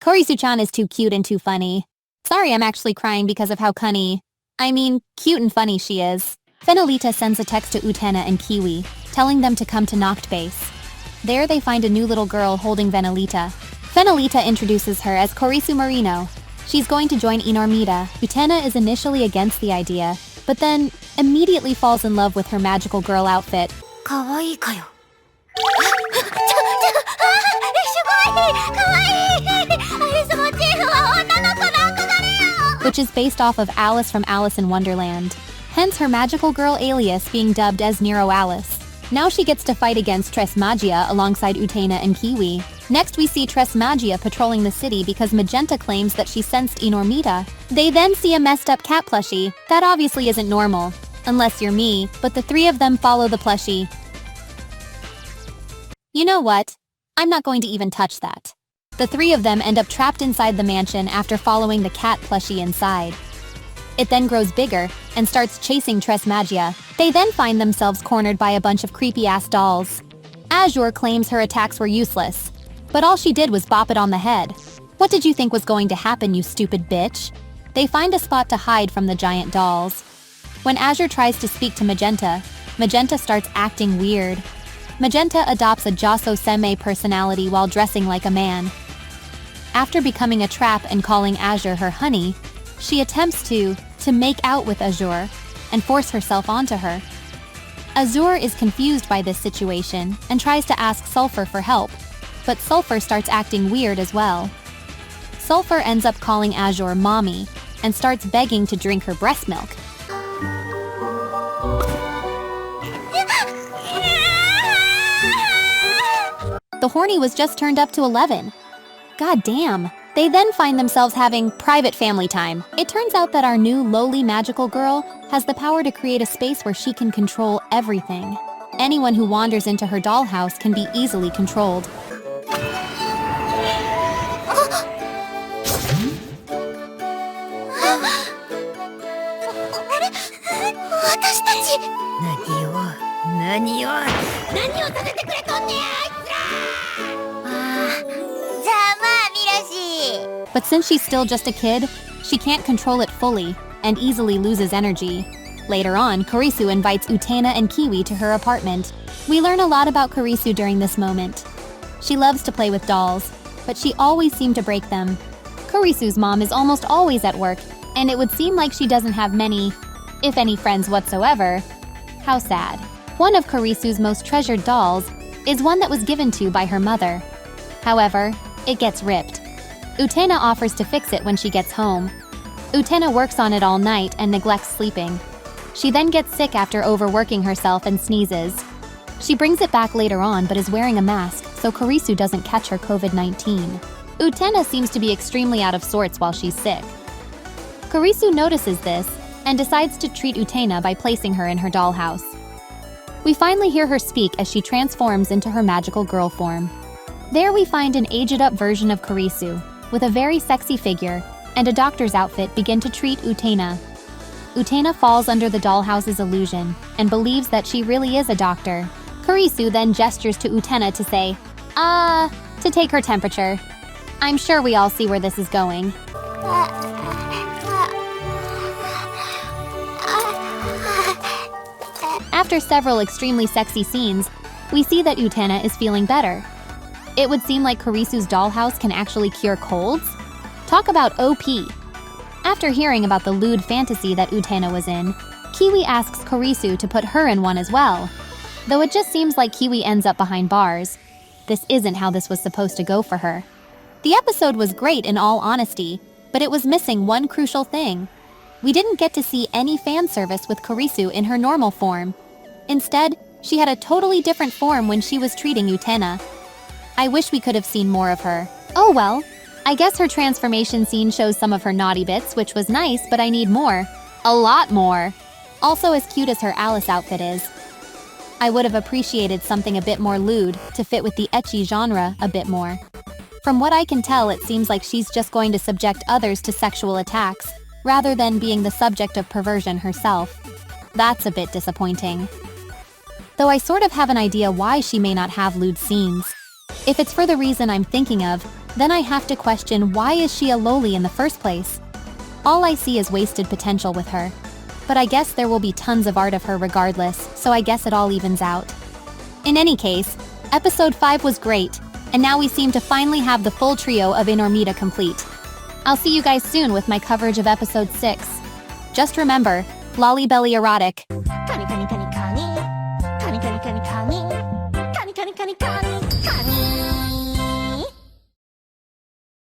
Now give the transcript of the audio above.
Korisu-chan is too cute and too funny. Sorry, I'm actually crying because of how cute and funny she is. Fenolita sends a text to Utena and Kiwi, telling them to come to Noct Base. There they find a new little girl holding Fenolita. Fenolita introduces her as Korisu Marino. She's going to join Inormita. Utena is initially against the idea, but then immediately falls in love with her magical girl outfit. Which is based off of Alice from Alice in Wonderland. Hence her magical girl alias being dubbed as NeroAlice. Now she gets to fight against Tresmagia alongside Utena and Kiwi. Next we see Tresmagia patrolling the city because Magenta claims that she sensed Inormita. They then see a messed up cat plushie. That obviously isn't normal. Unless you're me, but the three of them follow the plushie. You know what? I'm not going to even touch that. The three of them end up trapped inside the mansion after following the cat plushie inside. It then grows bigger and starts chasing Tresmagia. They then find themselves cornered by a bunch of creepy-ass dolls. Azure claims her attacks were useless, but all she did was bop it on the head. What did you think was going to happen, you stupid bitch? They find a spot to hide from the giant dolls. When Azure tries to speak to Magenta, Magenta starts acting weird. Magenta adopts a Joso Seme personality while dressing like a man. After becoming a trap and calling Azure her honey, she attempts to make out with Azure and force herself onto her. Azure is confused by this situation and tries to ask Sulfur for help, but Sulfur starts acting weird as well. Sulfur ends up calling Azure mommy and starts begging to drink her breast milk. The horny was just turned up to 11. God damn. They then find themselves having private family time. It turns out that our new lowly magical girl has the power to create a space where she can control everything. Anyone who wanders into her dollhouse can be easily controlled. But since she's still just a kid, she can't control it fully and easily loses energy. Later on, Korisu invites Utena and Kiwi to her apartment. We learn a lot about Korisu during this moment. She loves to play with dolls, but she always seemed to break them. Korisu's mom is almost always at work, and it would seem like she doesn't have many, if any, friends whatsoever. How sad. One of Korisu's most treasured dolls is one that was given to by her mother. However, it gets ripped. Utena offers to fix it when she gets home. Utena works on it all night and neglects sleeping. She then gets sick after overworking herself and sneezes. She brings it back later on but is wearing a mask, so Korisu doesn't catch her COVID-19. Utena seems to be extremely out of sorts while she's sick. Korisu notices this and decides to treat Utena by placing her in her dollhouse. We finally hear her speak as she transforms into her magical girl form. There we find an aged-up version of Korisu, with a very sexy figure and a doctor's outfit begin to treat Utena. Utena falls under the dollhouse's illusion and believes that she really is a doctor. Korisu then gestures to Utena to say, to take her temperature. I'm sure we all see where this is going. After several extremely sexy scenes, we see that Utena is feeling better. It would seem like Korisu's dollhouse can actually cure colds? Talk about OP. After hearing about the lewd fantasy that Utena was in, Kiwi asks Korisu to put her in one as well. Though it just seems like Kiwi ends up behind bars. This isn't how this was supposed to go for her. The episode was great in all honesty, but it was missing one crucial thing. We didn't get to see any fan service with Korisu in her normal form. Instead, she had a totally different form when she was treating Utena. I wish we could have seen more of her. Oh well, I guess her transformation scene shows some of her naughty bits, which was nice, but I need more. A lot more. Also as cute as her Alice outfit is. I would have appreciated something a bit more lewd to fit with the ecchi genre a bit more. From what I can tell, it seems like she's just going to subject others to sexual attacks, rather than being the subject of perversion herself. That's a bit disappointing. Though I sort of have an idea why she may not have lewd scenes. If it's for the reason I'm thinking of, then I have to question why is she a loli in the first place? All I see is wasted potential with her. But I guess there will be tons of art of her regardless, so I guess it all evens out. In any case, episode 5 was great, and now we seem to finally have the full trio of Inormita complete. I'll see you guys soon with my coverage of episode 6. Just remember, lolly belly erotic. Kani, Kani, Kani, Kani. Kani, Kani, Kani, Kani. Kani, Kani, Kani, Kani.